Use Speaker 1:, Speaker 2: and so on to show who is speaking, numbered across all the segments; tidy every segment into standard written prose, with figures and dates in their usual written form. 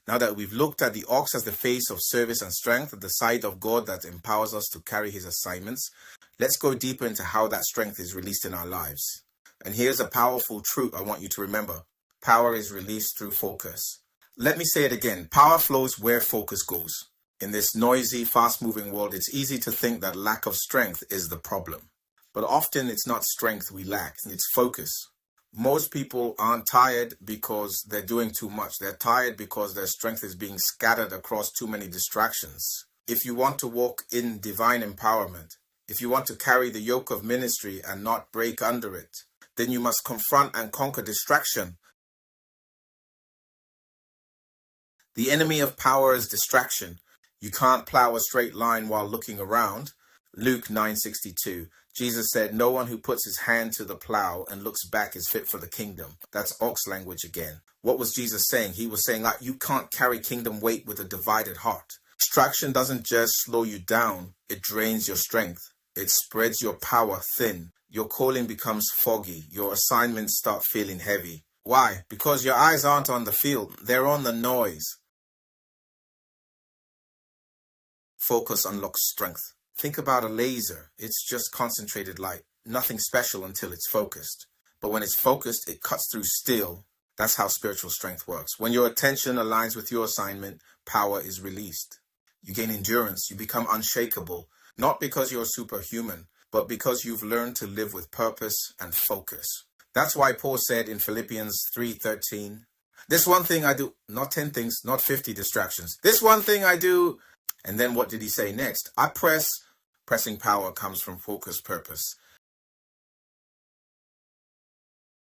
Speaker 1: Now that we've looked at the ox as the face of service and strength, the side of God that empowers us to carry his assignments, let's go deeper into how that strength is released in our lives. And here's a powerful truth I want you to remember. Power is released through focus. Let me say it again. Power flows where focus goes. In this noisy, fast-moving world, it's easy to think that lack of strength is the problem. But often it's not strength we lack, it's focus. Most people aren't tired because they're doing too much. They're tired because their strength is being scattered across too many distractions. If you want to walk in divine empowerment, if you want to carry the yoke of ministry and not break under it, then you must confront and conquer distraction. The enemy of power is distraction. You can't plow a straight line while looking around. Luke 9:62. Jesus said, "No one who puts his hand to the plow and looks back is fit for the kingdom." That's ox language again. What was Jesus saying? He was saying, you can't carry kingdom weight with a divided heart. Distraction doesn't just slow you down. It drains your strength. It spreads your power thin. Your calling becomes foggy. Your assignments start feeling heavy. Why? Because your eyes aren't on the field. They're on the noise. Focus unlocks strength. Think about a laser. It's just concentrated light. Nothing special until it's focused. But when it's focused, it cuts through steel. That's how spiritual strength works. When your attention aligns with your assignment, power is released. You gain endurance. You become unshakable. Not because you're superhuman, but because you've learned to live with purpose and focus. That's why Paul said in Philippians 3:13, "This one thing I do," not 10 things, not 50 distractions. "This one thing I do." And then what did he say next? "I press." Pressing power comes from focused purpose.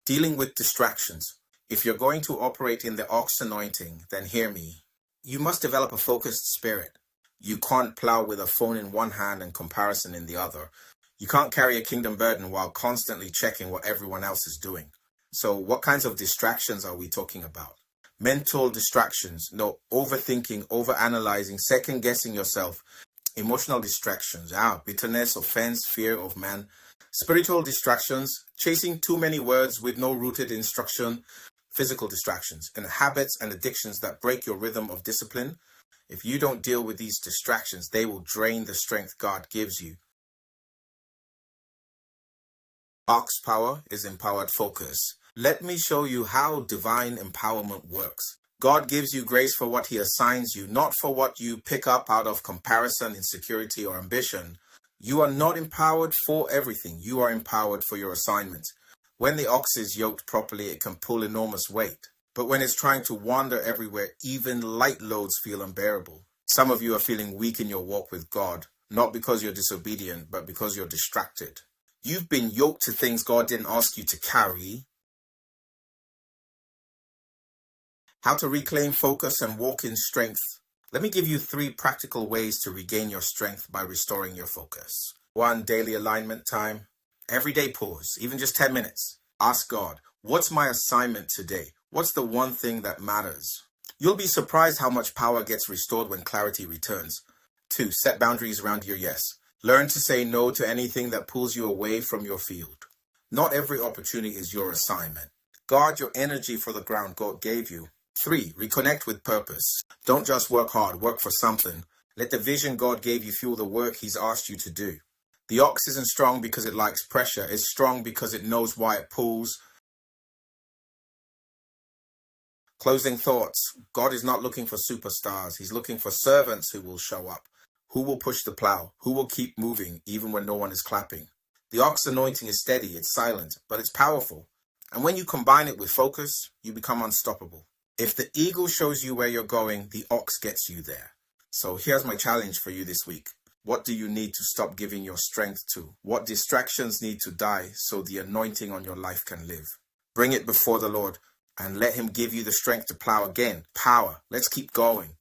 Speaker 1: Dealing with distractions. If you're going to operate in the ox anointing, then hear me. You must develop a focused spirit. You can't plow with a phone in one hand and comparison in the other. You can't carry a kingdom burden while constantly checking what everyone else is doing. So what kinds of distractions are we talking about? Mental distractions, no, overthinking, overanalyzing, second-guessing yourself. Emotional distractions, bitterness, offense, fear of man. Spiritual distractions, chasing too many words with no rooted instruction. Physical distractions, and habits and addictions that break your rhythm of discipline. If you don't deal with these distractions, they will drain the strength God gives you. Ox power is empowered focus. Let me show you how divine empowerment works. God gives you grace for what he assigns you, not for what you pick up out of comparison, insecurity, or ambition. You are not empowered for everything. You are empowered for your assignment. When the ox is yoked properly, it can pull enormous weight. But when it's trying to wander everywhere, even light loads feel unbearable. Some of you are feeling weak in your walk with God, not because you're disobedient, but because you're distracted. You've been yoked to things God didn't ask you to carry. How to reclaim focus and walk in strength. Let me give you 3 practical ways to regain your strength by restoring your focus. 1, daily alignment time. Everyday pause, even just 10 minutes. Ask God, what's my assignment today? What's the one thing that matters? You'll be surprised how much power gets restored when clarity returns. 2, set boundaries around your yes. Learn to say no to anything that pulls you away from your field. Not every opportunity is your assignment. Guard your energy for the ground God gave you. 3, reconnect with purpose. Don't just work hard, work for something. Let the vision God gave you fuel the work he's asked you to do. The ox isn't strong because it likes pressure. It's strong because it knows why it pulls. Closing thoughts. God is not looking for superstars. He's looking for servants who will show up, who will push the plow, who will keep moving even when no one is clapping. The ox anointing is steady, it's silent, but it's powerful. And when you combine it with focus, you become unstoppable. If the eagle shows you where you're going, the ox gets you there. So here's my challenge for you this week. What do you need to stop giving your strength to? What distractions need to die so the anointing on your life can live? Bring it before the Lord and let him give you the strength to plow again. Power. Let's keep going.